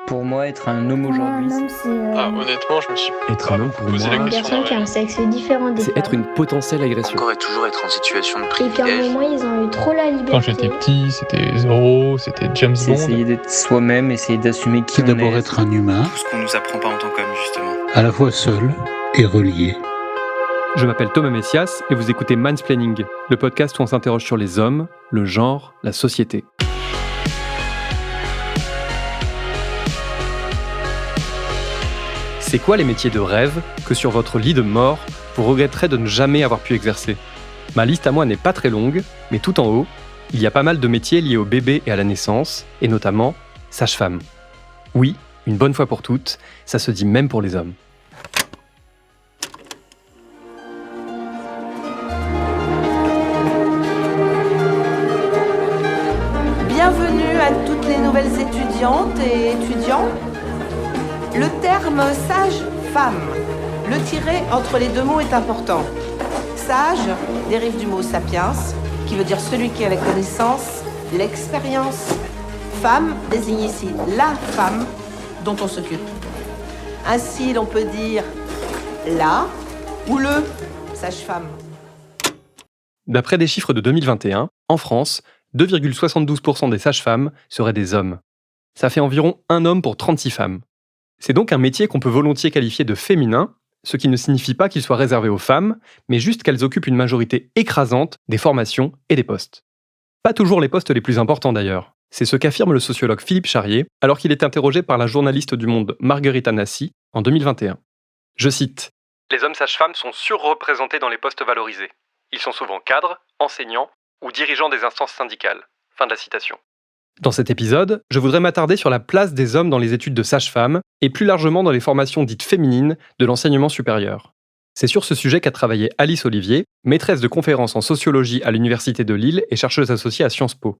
Pour moi, être un homme Pour moi, aujourd'hui, un homme, c'est Honnêtement, je me suis Être pas un homme, beaucoup pour posé moi, la une question. personne qui a un sexe différent des c'est femmes. être une potentielle agression. Encore et toujours être en situation de Et qu'à un privilège. moment, ils ont eu trop la liberté. Quand j'étais petit, c'était Zorro, c'était James c'est Bond. essayer d'être soi-même, essayer d'assumer qui C'est on d'abord est. être un humain, Tout ce qu'on nous apprend pas en tant qu'homme, justement. à la fois seul et relié. Je m'appelle Thomas Messias et vous écoutez Mansplaining, le podcast où on s'interroge sur les hommes, le genre, la société. C'est quoi les métiers de rêve que sur votre lit de mort, vous regretterez de ne jamais avoir pu exercer ? Ma liste à moi n'est pas très longue, mais tout en haut, il y a pas mal de métiers liés au bébé et à la naissance, et notamment sage-femme. Oui, une bonne fois pour toutes, ça se dit même pour les hommes. Bienvenue à toutes les nouvelles étudiantes et étudiants. Le terme sage-femme, le tiret entre les deux mots est important. Sage dérive du mot sapiens, qui veut dire celui qui a la connaissance, l'expérience. Femme désigne ici la femme dont on s'occupe. Ainsi, l'on peut dire la ou le sage-femme. D'après des chiffres de 2021, en France, 2,72% des sages-femmes seraient des hommes. Ça fait environ un homme pour 36 femmes. C'est donc un métier qu'on peut volontiers qualifier de féminin, ce qui ne signifie pas qu'il soit réservé aux femmes, mais juste qu'elles occupent une majorité écrasante des formations et des postes. Pas toujours les postes les plus importants d'ailleurs. C'est ce qu'affirme le sociologue Philippe Charrier, alors qu'il est interrogé par la journaliste du Monde Marguerite Anassi en 2021. Je cite : « Les hommes sages-femmes sont surreprésentés dans les postes valorisés. Ils sont souvent cadres, enseignants ou dirigeants des instances syndicales. » Fin de la citation. Dans cet épisode, je voudrais m'attarder sur la place des hommes dans les études de sage-femme et plus largement dans les formations dites féminines de l'enseignement supérieur. C'est sur ce sujet qu'a travaillé Alice Olivier, maîtresse de conférences en sociologie à l'Université de Lille et chercheuse associée à Sciences Po.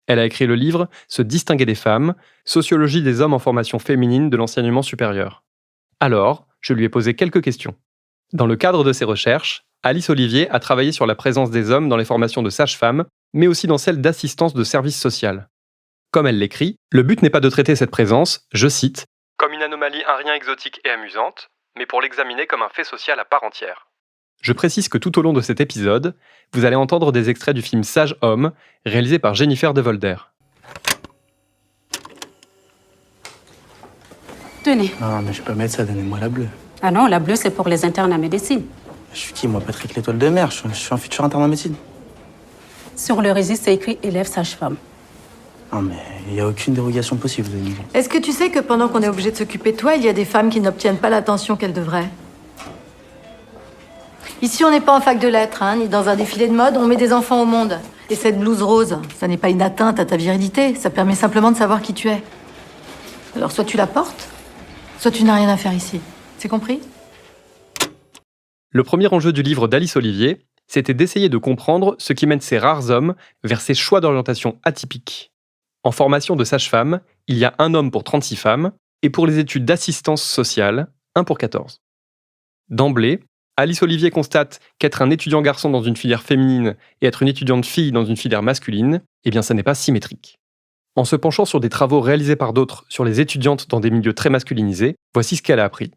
Elle a écrit le livre « Se distinguer des femmes, sociologie des hommes en formation féminine de l'enseignement supérieur ». Alors, je lui ai posé quelques questions. Dans le cadre de ses recherches, Alice Olivier a travaillé sur la présence des hommes dans les formations de sage-femme, mais aussi dans celles d'assistance de service social. Comme elle l'écrit, le but n'est pas de traiter cette présence, je cite, « comme une anomalie un rien exotique et amusante, mais pour l'examiner comme un fait social à part entière ». Je précise que tout au long de cet épisode, vous allez entendre des extraits du film Sage Homme, réalisé par Jennifer De Volder. Tenez. Non, mais je peux mettre ça, donnez-moi la bleue. Ah non, la bleue, c'est pour les internes en médecine. Je suis qui, moi, Patrick l'Étoile de Mer? Je suis un futur interne en médecine. Sur le registre, c'est écrit élève sage-femme. Non, mais il n'y a aucune dérogation possible de niveau. Est-ce que tu sais que pendant qu'on est obligé de s'occuper de toi, il y a des femmes qui n'obtiennent pas l'attention qu'elles devraient? Ici, on n'est pas en fac de lettres, ni dans un défilé de mode, on met des enfants au monde. Et cette blouse rose, ça n'est pas une atteinte à ta virilité, ça permet simplement de savoir qui tu es. Alors soit tu la portes, soit tu n'as rien à faire ici. C'est compris? Le premier enjeu du livre d'Alice Olivier, c'était d'essayer de comprendre ce qui mène ces rares hommes vers ces choix d'orientation atypiques. En formation de sage-femme, il y a un homme pour 36 femmes, et pour les études d'assistance sociale, 1 pour 14. D'emblée, Alice Olivier constate qu'être un étudiant garçon dans une filière féminine et être une étudiante fille dans une filière masculine, eh bien ça n'est pas symétrique. En se penchant sur des travaux réalisés par d'autres sur les étudiantes dans des milieux très masculinisés, voici ce qu'elle a appris.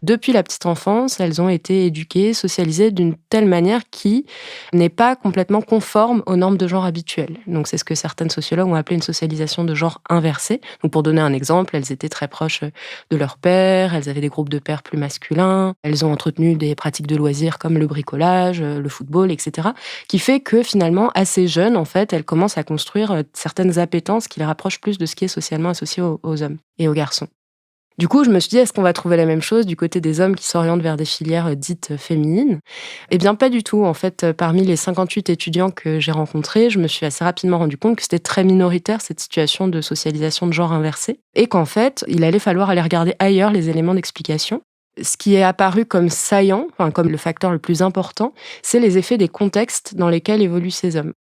Depuis la petite enfance, elles ont été éduquées, socialisées d'une telle manière qui n'est pas complètement conforme aux normes de genre habituelles. Donc c'est ce que certaines sociologues ont appelé une socialisation de genre inversée. Donc pour donner un exemple, elles étaient très proches de leur père, elles avaient des groupes de pères plus masculins, elles ont entretenu des pratiques de loisirs comme le bricolage, le football, etc. Qui fait que finalement, assez jeunes, en fait, elles commencent à construire certaines appétences qui les rapprochent plus de ce qui est socialement associé aux hommes et aux garçons. Du coup, je me suis dit, est-ce qu'on va trouver la même chose du côté des hommes qui s'orientent vers des filières dites féminines ? Eh bien, pas du tout. En fait, parmi les 58 étudiants que j'ai rencontrés, je me suis assez rapidement rendu compte que c'était très minoritaire, cette situation de socialisation de genre inversée, et qu'en fait, il allait falloir aller regarder ailleurs les éléments d'explication. Ce qui est apparu comme saillant, comme le facteur le plus important, c'est les effets des contextes dans lesquels évoluent ces hommes.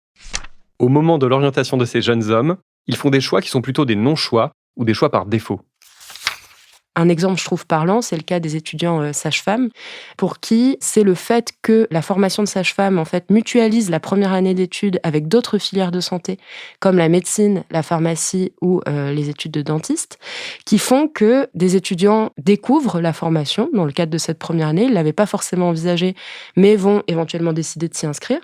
Au moment de l'orientation de ces jeunes hommes, ils font des choix qui sont plutôt des non-choix ou des choix par défaut. Un exemple, je trouve parlant, c'est le cas des étudiants sages-femmes, pour qui c'est le fait que la formation de sage-femme en fait mutualise la première année d'études avec d'autres filières de santé, comme la médecine, la pharmacie ou les études de dentiste, qui font que des étudiants découvrent la formation dans le cadre de cette première année. Ils ne l'avaient pas forcément envisagé, mais vont éventuellement décider de s'y inscrire,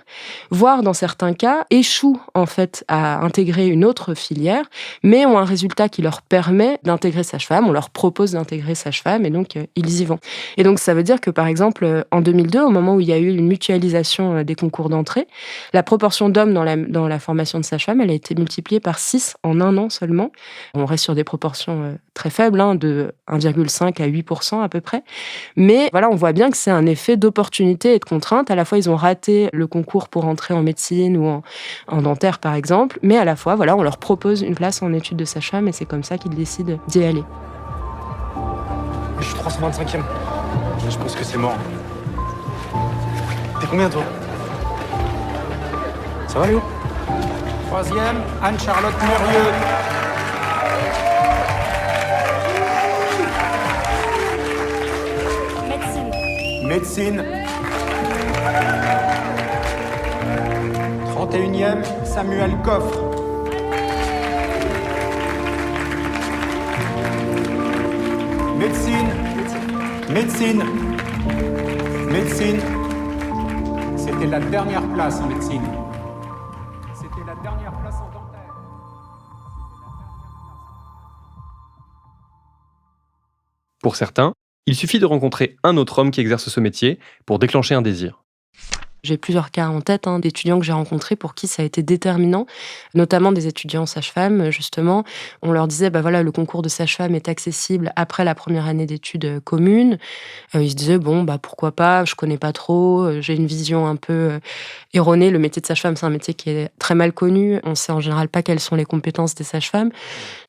voire dans certains cas échouent en fait à intégrer une autre filière, mais ont un résultat qui leur permet d'intégrer sage-femme. On leur propose d'intégrer sage-femme et donc ils y vont. Et donc ça veut dire que par exemple en 2002, au moment où il y a eu une mutualisation des concours d'entrée, la proportion d'hommes dans la formation de sage-femme, elle a été multipliée par 6 en un an seulement. On reste sur des proportions très faibles, de 1,5 à 8% à peu près. Mais voilà, on voit bien que c'est un effet d'opportunité et de contrainte. À la fois, ils ont raté le concours pour entrer en médecine ou en dentaire par exemple, mais à la fois, voilà, on leur propose une place en études de sage-femme et c'est comme ça qu'ils décident d'y aller. Je suis 325e. Je pense que c'est mort. T'es combien, toi? Ça va, Léo? 3e, Anne-Charlotte Murieux. Médecine. 31e, Samuel Coffre. Médecine. C'était la dernière place en médecine. C'était la dernière place en dentaire. Pour certains, il suffit de rencontrer un autre homme qui exerce ce métier pour déclencher un désir. J'ai plusieurs cas en tête d'étudiants que j'ai rencontrés pour qui ça a été déterminant, notamment des étudiants sages-femmes, justement. On leur disait, le concours de sage-femme est accessible après la première année d'études communes. Ils se disaient, pourquoi pas, je connais pas trop, j'ai une vision un peu erronée. Le métier de sage-femme, c'est un métier qui est très mal connu. On sait en général pas quelles sont les compétences des sages-femmes.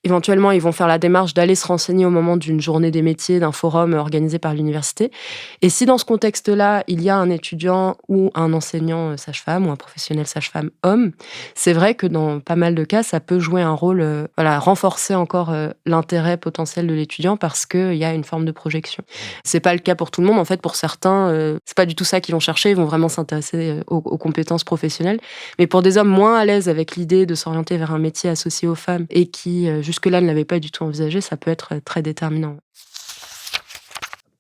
Éventuellement, ils vont faire la démarche d'aller se renseigner au moment d'une journée des métiers, d'un forum organisé par l'université. Et si dans ce contexte-là, il y a un étudiant ou un enseignant sage-femme ou un professionnel sage-femme homme, c'est vrai que dans pas mal de cas, ça peut jouer un rôle, renforcer encore l'intérêt potentiel de l'étudiant parce qu'il y a une forme de projection. C'est pas le cas pour tout le monde. En fait, pour certains, c'est pas du tout ça qu'ils vont chercher. Ils vont vraiment s'intéresser aux compétences professionnelles. Mais pour des hommes moins à l'aise avec l'idée de s'orienter vers un métier associé aux femmes et qui, jusque-là, ne l'avaient pas du tout envisagé, ça peut être très déterminant.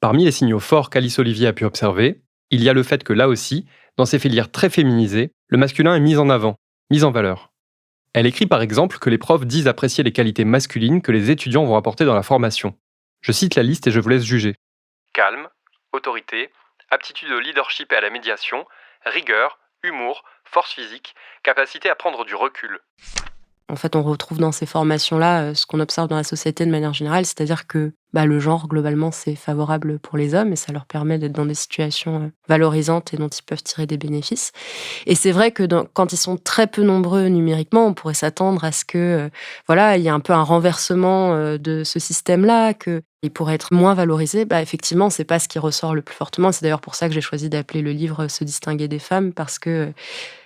Parmi les signaux forts qu'Alice Olivier a pu observer, il y a le fait que là aussi, dans ces filières très féminisées, le masculin est mis en avant, mis en valeur. Elle écrit par exemple que les profs disent apprécier les qualités masculines que les étudiants vont apporter dans la formation. Je cite la liste et je vous laisse juger. Calme, autorité, aptitude au leadership et à la médiation, rigueur, humour, force physique, capacité à prendre du recul. En fait, on retrouve dans ces formations-là ce qu'on observe dans la société de manière générale, c'est-à-dire que le genre, globalement, c'est favorable pour les hommes et ça leur permet d'être dans des situations valorisantes et dont ils peuvent tirer des bénéfices. Et c'est vrai que quand ils sont très peu nombreux numériquement, on pourrait s'attendre à ce que, il y a un peu un renversement de ce système-là, qu'il pourrait être moins valorisé. Effectivement, c'est pas ce qui ressort le plus fortement. C'est d'ailleurs pour ça que j'ai choisi d'appeler le livre « Se distinguer des femmes » parce que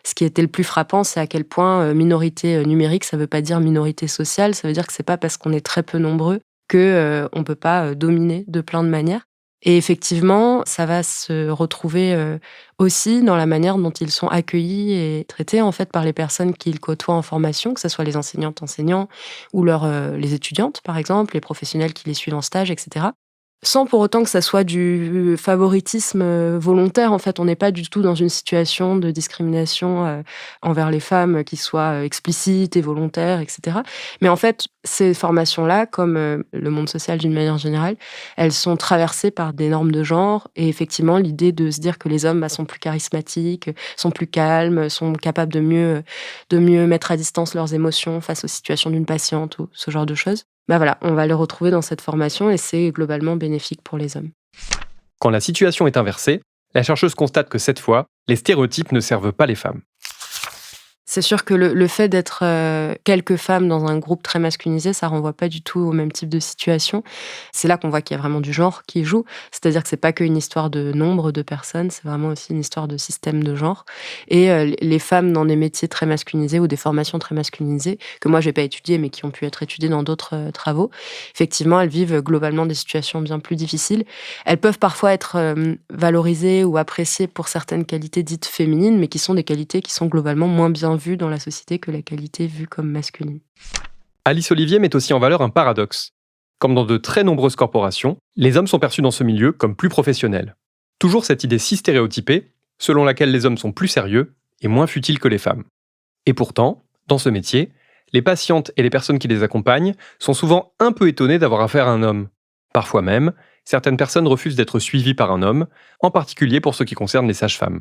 ce qui était le plus frappant, c'est à quel point minorité numérique, ça veut pas dire minorité sociale, ça veut dire que c'est pas parce qu'on est très peu nombreux qu'on ne peut pas dominer de plein de manières. Et effectivement, ça va se retrouver aussi dans la manière dont ils sont accueillis et traités en fait par les personnes qu'ils côtoient en formation, que ce soit les enseignants ou les étudiantes, par exemple, les professionnels qui les suivent en stage, etc. Sans pour autant que ça soit du favoritisme volontaire. En fait, on n'est pas du tout dans une situation de discrimination envers les femmes qui soit explicite et volontaire, etc. Mais en fait, ces formations-là, comme le monde social d'une manière générale, elles sont traversées par des normes de genre. Et effectivement, l'idée de se dire que les hommes sont plus charismatiques, sont plus calmes, sont capables de mieux mettre à distance leurs émotions face aux situations d'une patiente ou ce genre de choses. On va les retrouver dans cette formation et c'est globalement bénéfique pour les hommes. Quand la situation est inversée, la chercheuse constate que cette fois, les stéréotypes ne servent pas les femmes. C'est sûr que le fait d'être quelques femmes dans un groupe très masculinisé, ça renvoie pas du tout au même type de situation. C'est là qu'on voit qu'il y a vraiment du genre qui joue. C'est-à-dire que c'est pas qu'une histoire de nombre de personnes, c'est vraiment aussi une histoire de système de genre. Et les femmes dans des métiers très masculinisés ou des formations très masculinisées, que moi j'ai pas étudiées, mais qui ont pu être étudiées dans d'autres travaux, effectivement, elles vivent globalement des situations bien plus difficiles. Elles peuvent parfois être valorisées ou appréciées pour certaines qualités dites féminines, mais qui sont des qualités qui sont globalement moins bien vues dans la société que la qualité vue comme masculine. Alice Olivier met aussi en valeur un paradoxe. Comme dans de très nombreuses corporations, les hommes sont perçus dans ce milieu comme plus professionnels. Toujours cette idée si stéréotypée, selon laquelle les hommes sont plus sérieux et moins futiles que les femmes. Et pourtant, dans ce métier, les patientes et les personnes qui les accompagnent sont souvent un peu étonnées d'avoir affaire à un homme. Parfois même, certaines personnes refusent d'être suivies par un homme, en particulier pour ce qui concerne les sages-femmes.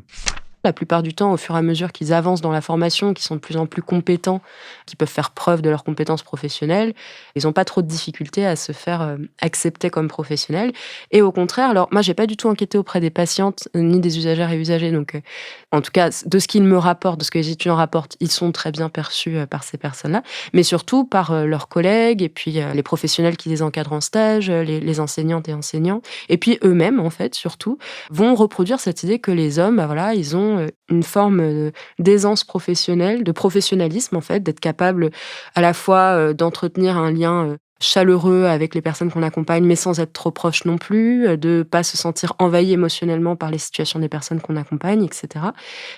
La plupart du temps, au fur et à mesure qu'ils avancent dans la formation, qu'ils sont de plus en plus compétents, qu'ils peuvent faire preuve de leurs compétences professionnelles, ils n'ont pas trop de difficultés à se faire accepter comme professionnels. Et au contraire, alors moi, j'ai pas du tout enquêté auprès des patientes ni des usagères et usagers. Donc, en tout cas, de ce qu'ils me rapportent, de ce que les étudiants rapportent, ils sont très bien perçus par ces personnes-là, mais surtout par leurs collègues et puis les professionnels qui les encadrent en stage, les enseignantes et enseignants, et puis eux-mêmes, en fait, surtout, vont reproduire cette idée que les hommes, voilà, ils ont une forme d'aisance professionnelle, de professionnalisme en fait, d'être capable à la fois d'entretenir un lien chaleureux avec les personnes qu'on accompagne, mais sans être trop proche non plus, de pas se sentir envahi émotionnellement par les situations des personnes qu'on accompagne, etc.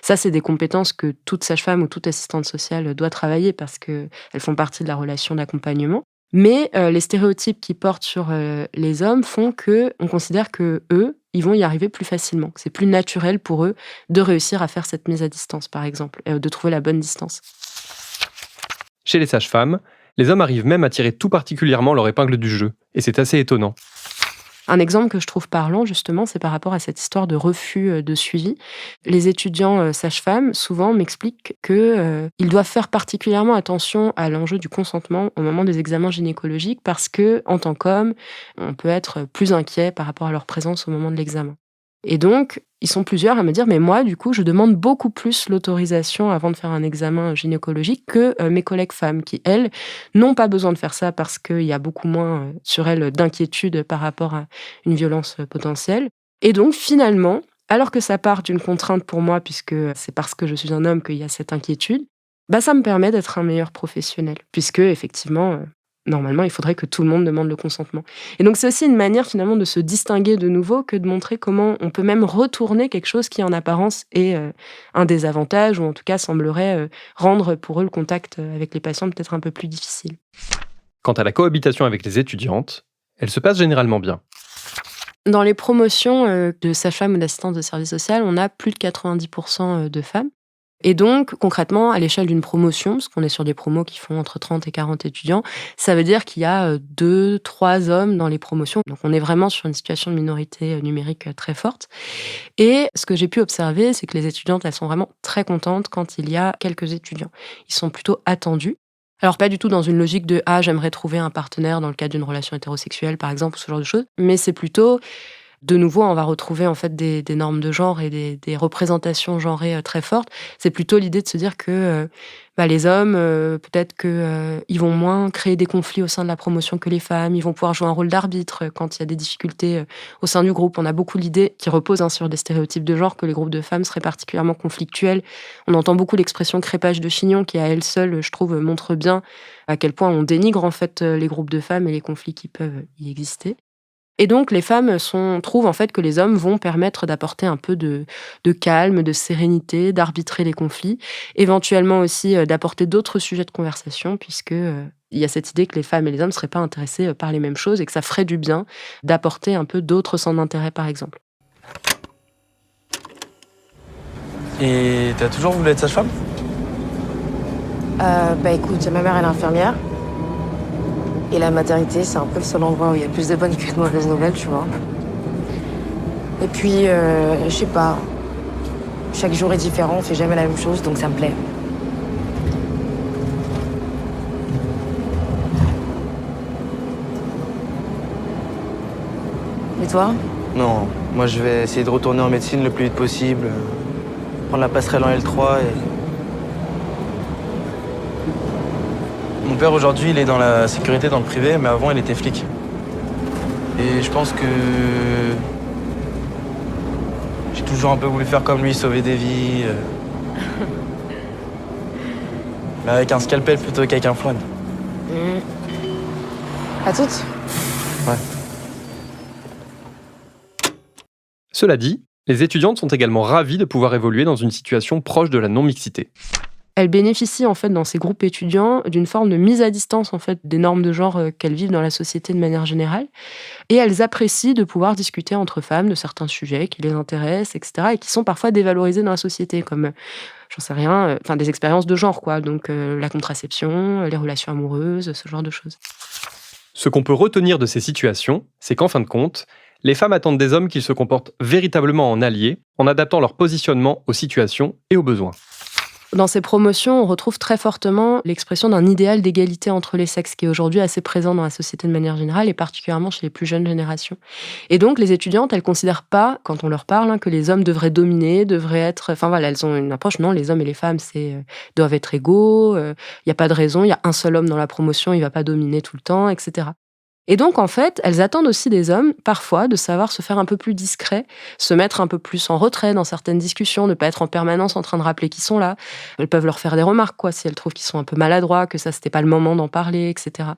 Ça, c'est des compétences que toute sage-femme ou toute assistante sociale doit travailler parce qu'elles font partie de la relation d'accompagnement. Mais les stéréotypes qui portent sur les hommes font qu'on considère que eux, ils vont y arriver plus facilement. C'est plus naturel pour eux de réussir à faire cette mise à distance, par exemple, de trouver la bonne distance. Chez les sages-femmes, les hommes arrivent même à tirer tout particulièrement leur épingle du jeu, et c'est assez étonnant. Un exemple que je trouve parlant, justement, c'est par rapport à cette histoire de refus de suivi. Les étudiants sages-femmes, souvent, m'expliquent qu'ils doivent faire particulièrement attention à l'enjeu du consentement au moment des examens gynécologiques parce que, en tant qu'homme, on peut être plus inquiet par rapport à leur présence au moment de l'examen. Et donc, ils sont plusieurs à me dire, mais moi, du coup, je demande beaucoup plus l'autorisation avant de faire un examen gynécologique que mes collègues femmes qui, elles, n'ont pas besoin de faire ça parce qu'il y a beaucoup moins sur elles d'inquiétude par rapport à une violence potentielle. Et donc, finalement, alors que ça part d'une contrainte pour moi, puisque c'est parce que je suis un homme qu'il y a cette inquiétude, bah, ça me permet d'être un meilleur professionnel, puisque, effectivement, normalement, il faudrait que tout le monde demande le consentement. Et donc, c'est aussi une manière, finalement, de se distinguer de nouveau que de montrer comment on peut même retourner quelque chose qui, en apparence, est un désavantage ou, en tout cas, semblerait rendre pour eux le contact avec les patients peut-être un peu plus difficile. Quant à la cohabitation avec les étudiantes, elle se passe généralement bien. Dans les promotions de sage-femme ou d'assistante de service social, on a plus de 90% de femmes. Et donc, concrètement, à l'échelle d'une promotion, parce qu'on est sur des promos qui font entre 30 et 40 étudiants, ça veut dire qu'il y a 2-3 hommes dans les promotions. Donc, on est vraiment sur une situation de minorité numérique très forte. Et ce que j'ai pu observer, c'est que les étudiantes, elles sont vraiment très contentes quand il y a quelques étudiants. Ils sont plutôt attendus. Alors, pas du tout dans une logique de « Ah, j'aimerais trouver un partenaire dans le cadre d'une relation hétérosexuelle, par exemple, ce genre de choses », mais c'est plutôt... De nouveau, on va retrouver en fait des normes de genre et des représentations genrées très fortes. C'est plutôt l'idée de se dire que les hommes, peut-être qu'ils vont moins créer des conflits au sein de la promotion que les femmes. Ils vont pouvoir jouer un rôle d'arbitre quand il y a des difficultés au sein du groupe. On a beaucoup l'idée qui repose sur des stéréotypes de genre que les groupes de femmes seraient particulièrement conflictuels. On entend beaucoup l'expression crépage de chignon qui, à elle seule, je trouve, montre bien à quel point on dénigre en fait les groupes de femmes et les conflits qui peuvent y exister. Et donc, les femmes trouvent en fait que les hommes vont permettre d'apporter un peu de calme, de sérénité, d'arbitrer les conflits, éventuellement aussi d'apporter d'autres sujets de conversation, puisqu'il y a cette idée que les femmes et les hommes ne seraient pas intéressés par les mêmes choses et que ça ferait du bien d'apporter un peu d'autres centres d'intérêt, par exemple. Et t'as toujours voulu être sage-femme ? Écoute, ma mère elle est infirmière. Et la maternité, c'est un peu le seul endroit où il y a plus de bonnes que de mauvaises nouvelles, tu vois. Et puis, je sais pas, chaque jour est différent, on fait jamais la même chose, donc ça me plaît. Et toi ? Non, moi je vais essayer de retourner en médecine le plus vite possible, prendre la passerelle en L3 et Mon père aujourd'hui, il est dans la sécurité, dans le privé, mais avant, il était flic. Et je pense que j'ai toujours un peu voulu faire comme lui, sauver des vies. Mais avec un scalpel plutôt qu'avec un fouan. À toutes. Ouais. Cela dit, les étudiantes sont également ravies de pouvoir évoluer dans une situation proche de la non-mixité. Elles bénéficient en fait dans ces groupes étudiants d'une forme de mise à distance en fait des normes de genre qu'elles vivent dans la société de manière générale, et elles apprécient de pouvoir discuter entre femmes de certains sujets qui les intéressent, etc., et qui sont parfois dévalorisés dans la société, comme j'en sais rien, des expériences de genre, quoi, donc la contraception, les relations amoureuses, ce genre de choses. Ce qu'on peut retenir de ces situations, c'est qu'en fin de compte, les femmes attendent des hommes qu'ils se comportent véritablement en alliés, en adaptant leur positionnement aux situations et aux besoins. Dans ces promotions, on retrouve très fortement l'expression d'un idéal d'égalité entre les sexes qui est aujourd'hui assez présent dans la société de manière générale et particulièrement chez les plus jeunes générations. Et donc, les étudiantes, elles ne considèrent pas, quand on leur parle, que les hommes devraient dominer, devraient être... elles ont une approche, non, les hommes et les femmes doivent être égaux, il n'y a pas de raison, il y a un seul homme dans la promotion, il ne va pas dominer tout le temps, etc. Et donc, en fait, elles attendent aussi des hommes, parfois, de savoir se faire un peu plus discrets, se mettre un peu plus en retrait dans certaines discussions, ne pas être en permanence en train de rappeler qu'ils sont là. Elles peuvent leur faire des remarques, quoi, si elles trouvent qu'ils sont un peu maladroits, que ça, c'était pas le moment d'en parler, etc.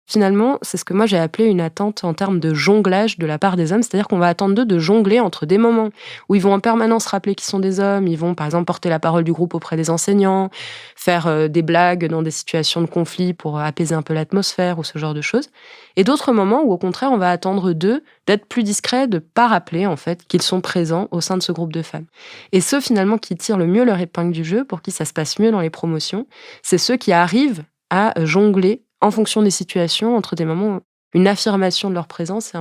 Finalement, c'est ce que moi j'ai appelé une attente en termes de jonglage de la part des hommes, c'est-à-dire qu'on va attendre d'eux de jongler entre des moments où ils vont en permanence rappeler qu'ils sont des hommes, ils vont par exemple porter la parole du groupe auprès des enseignants, faire des blagues dans des situations de conflit pour apaiser un peu l'atmosphère ou ce genre de choses, et d'autres moments où au contraire on va attendre d'eux d'être plus discrets, de pas rappeler en fait qu'ils sont présents au sein de ce groupe de femmes. Et ceux finalement qui tirent le mieux leur épingle du jeu, pour qui ça se passe mieux dans les promotions, c'est ceux qui arrivent à jongler en fonction des situations, entre des moments où une affirmation de leur présence et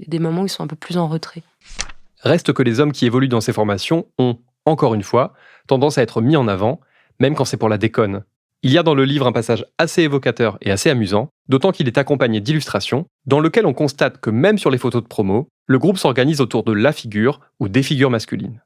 des moments où ils sont un peu plus en retrait. Reste que les hommes qui évoluent dans ces formations ont, encore une fois, tendance à être mis en avant, même quand c'est pour la déconne. Il y a dans le livre un passage assez évocateur et assez amusant, d'autant qu'il est accompagné d'illustrations, dans lequel on constate que même sur les photos de promo, le groupe s'organise autour de la figure ou des figures masculines.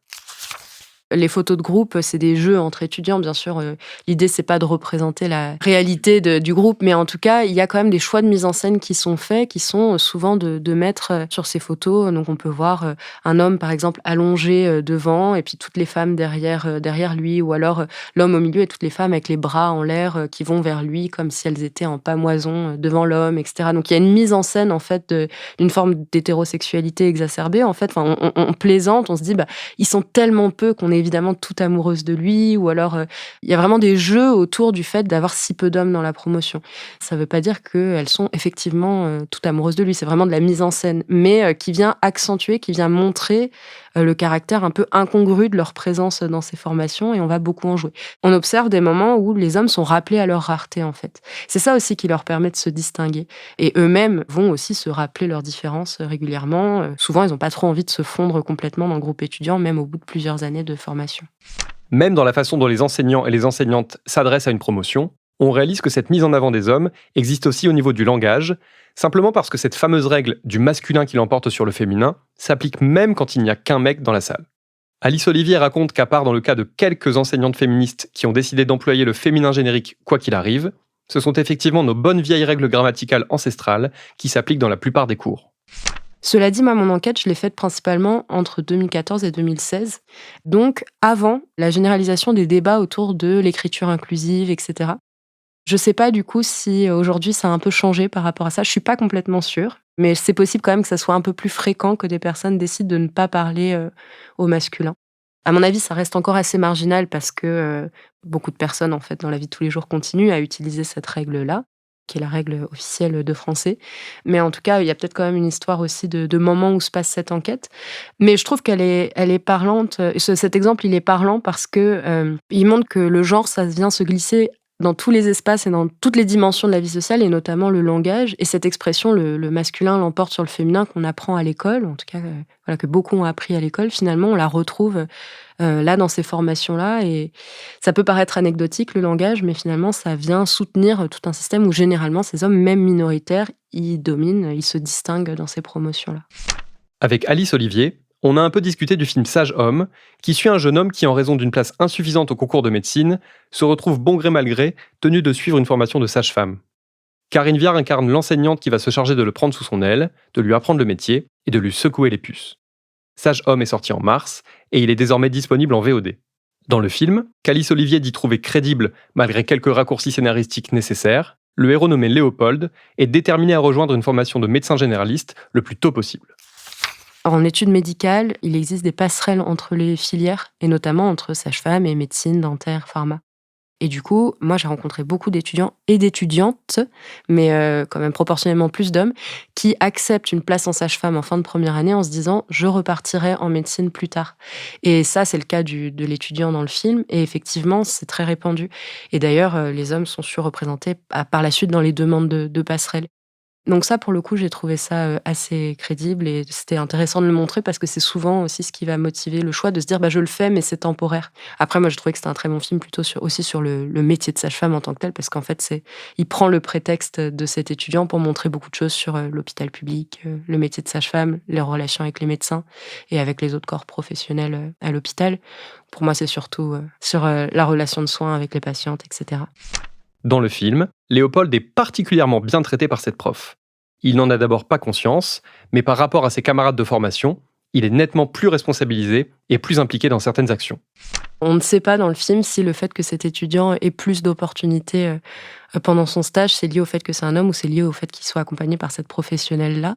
Les photos de groupe, c'est des jeux entre étudiants, bien sûr. L'idée, c'est pas de représenter la réalité du groupe, mais en tout cas, il y a quand même des choix de mise en scène qui sont faits, qui sont souvent de mettre sur ces photos. Donc, on peut voir un homme, par exemple, allongé devant, et puis toutes les femmes derrière lui, ou alors l'homme au milieu et toutes les femmes avec les bras en l'air qui vont vers lui, comme si elles étaient en pamoison devant l'homme, etc. Donc, il y a une mise en scène, en fait, d'une forme d'hétérosexualité exacerbée. En fait, on plaisante, on se dit, ils sont tellement peu qu'on est évidemment toute amoureuse de lui, ou alors il y a vraiment des jeux autour du fait d'avoir si peu d'hommes dans la promotion. Ça ne veut pas dire qu'elles sont effectivement toutes amoureuses de lui, c'est vraiment de la mise en scène, mais qui vient accentuer, qui vient montrer le caractère un peu incongru de leur présence dans ces formations, et on va beaucoup en jouer. On observe des moments où les hommes sont rappelés à leur rareté, en fait. C'est ça aussi qui leur permet de se distinguer. Et eux-mêmes vont aussi se rappeler leurs différences régulièrement. Souvent, ils n'ont pas trop envie de se fondre complètement dans le groupe étudiant, même au bout de plusieurs années de formation. Même dans la façon dont les enseignants et les enseignantes s'adressent à une promotion, on réalise que cette mise en avant des hommes existe aussi au niveau du langage, simplement parce que cette fameuse règle du masculin qui l'emporte sur le féminin s'applique même quand il n'y a qu'un mec dans la salle. Alice Olivier raconte qu'à part dans le cas de quelques enseignantes féministes qui ont décidé d'employer le féminin générique quoi qu'il arrive, ce sont effectivement nos bonnes vieilles règles grammaticales ancestrales qui s'appliquent dans la plupart des cours. Cela dit, moi, mon enquête, je l'ai faite principalement entre 2014 et 2016, donc avant la généralisation des débats autour de l'écriture inclusive, etc. Je ne sais pas du coup si aujourd'hui ça a un peu changé par rapport à ça, je ne suis pas complètement sûre, mais c'est possible quand même que ça soit un peu plus fréquent que des personnes décident de ne pas parler au masculin. À mon avis, ça reste encore assez marginal parce que beaucoup de personnes, en fait, dans la vie de tous les jours, continuent à utiliser cette règle-là, qui est la règle officielle de français. Mais en tout cas, il y a peut-être quand même une histoire aussi de moment où se passe cette enquête. Mais je trouve qu'elle est parlante. Cet exemple, il est parlant parce que il montre que le genre, ça vient se glisser dans tous les espaces et dans toutes les dimensions de la vie sociale, et notamment le langage. Et cette expression, le masculin l'emporte sur le féminin, qu'on apprend à l'école, en tout cas que beaucoup ont appris à l'école, finalement, on la retrouve là dans ces formations-là. Et ça peut paraître anecdotique, le langage, mais finalement, ça vient soutenir tout un système où généralement, ces hommes, même minoritaires, ils dominent, ils se distinguent dans ces promotions-là. Avec Alice Olivier, On a un peu discuté du film Sage Homme, qui suit un jeune homme qui, en raison d'une place insuffisante au concours de médecine, se retrouve bon gré mal gré tenu de suivre une formation de sage-femme. Karine Viard incarne l'enseignante qui va se charger de le prendre sous son aile, de lui apprendre le métier et de lui secouer les puces. Sage Homme est sorti en mars et il est désormais disponible en VOD. Dans le film, qu'Alice Olivier dit trouver crédible malgré quelques raccourcis scénaristiques nécessaires, le héros nommé Léopold est déterminé à rejoindre une formation de médecin généraliste le plus tôt possible. En études médicales, il existe des passerelles entre les filières, et notamment entre sage-femme et médecine, dentaire, pharma. Et du coup, moi, j'ai rencontré beaucoup d'étudiants et d'étudiantes, mais quand même proportionnellement plus d'hommes, qui acceptent une place en sage-femme en fin de première année en se disant « je repartirai en médecine plus tard ». Et ça, c'est le cas de l'étudiant dans le film, et effectivement, c'est très répandu. Et d'ailleurs, les hommes sont surreprésentés par la suite dans les demandes de passerelles. Donc ça, pour le coup, j'ai trouvé ça assez crédible et c'était intéressant de le montrer parce que c'est souvent aussi ce qui va motiver le choix de se dire je le fais, mais c'est temporaire. Après, moi, je trouvais que c'était un très bon film plutôt aussi sur le métier de sage-femme en tant que tel parce qu'en fait, il prend le prétexte de cet étudiant pour montrer beaucoup de choses sur l'hôpital public, le métier de sage-femme, les relations avec les médecins et avec les autres corps professionnels à l'hôpital. Pour moi, c'est surtout sur la relation de soins avec les patientes, etc. Dans le film, Léopold est particulièrement bien traité par cette prof. Il n'en a d'abord pas conscience, mais par rapport à ses camarades de formation, il est nettement plus responsabilisé et plus impliqué dans certaines actions. On ne sait pas dans le film si le fait que cet étudiant ait plus d'opportunités pendant son stage, c'est lié au fait que c'est un homme ou c'est lié au fait qu'il soit accompagné par cette professionnelle-là.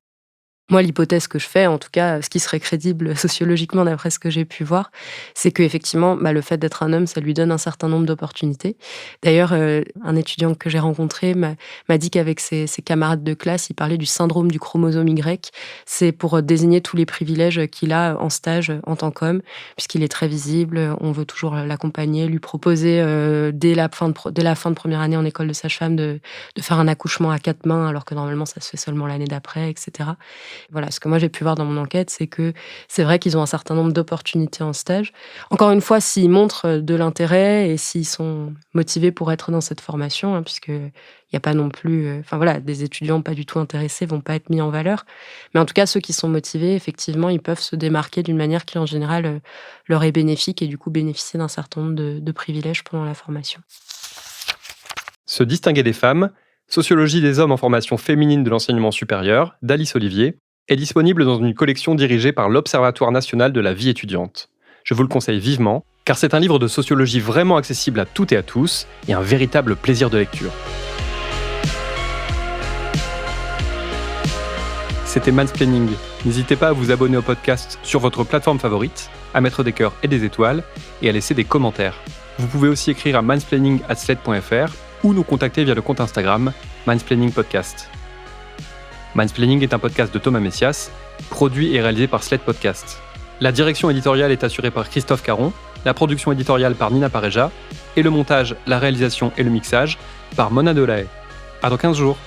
Moi, l'hypothèse que je fais, en tout cas, ce qui serait crédible sociologiquement d'après ce que j'ai pu voir, c'est qu'effectivement, le fait d'être un homme, ça lui donne un certain nombre d'opportunités. D'ailleurs, un étudiant que j'ai rencontré m'a dit qu'avec ses camarades de classe, il parlait du syndrome du chromosome Y. C'est pour désigner tous les privilèges qu'il a en stage en tant qu'homme, puisqu'il est très visible, on veut toujours l'accompagner, lui proposer dès la fin de première année en école de sage-femme de faire un accouchement à 4 mains, alors que normalement, ça se fait seulement l'année d'après, etc. Voilà, ce que moi j'ai pu voir dans mon enquête, c'est que c'est vrai qu'ils ont un certain nombre d'opportunités en stage. Encore une fois, s'ils montrent de l'intérêt et s'ils sont motivés pour être dans cette formation, puisqu'il n'y a pas non plus... des étudiants pas du tout intéressés vont pas être mis en valeur. Mais en tout cas, ceux qui sont motivés, effectivement, ils peuvent se démarquer d'une manière qui, en général, leur est bénéfique et du coup bénéficier d'un certain nombre de privilèges pendant la formation. Se distinguer des femmes, Sociologie des hommes en formation féminine de l'enseignement supérieur, d'Alice Olivier, est disponible dans une collection dirigée par l'Observatoire national de la vie étudiante. Je vous le conseille vivement, car c'est un livre de sociologie vraiment accessible à toutes et à tous, et un véritable plaisir de lecture. C'était Mansplaining. N'hésitez pas à vous abonner au podcast sur votre plateforme favorite, à mettre des cœurs et des étoiles, et à laisser des commentaires. Vous pouvez aussi écrire à mansplaining@slate.fr ou nous contacter via le compte Instagram Mansplaining Podcast. Mansplaining est un podcast de Thomas Messias, produit et réalisé par Slate Podcast. La direction éditoriale est assurée par Christophe Caron, la production éditoriale par Nina Pareja, et le montage, la réalisation et le mixage par Mona Delahaye. À dans 15 jours.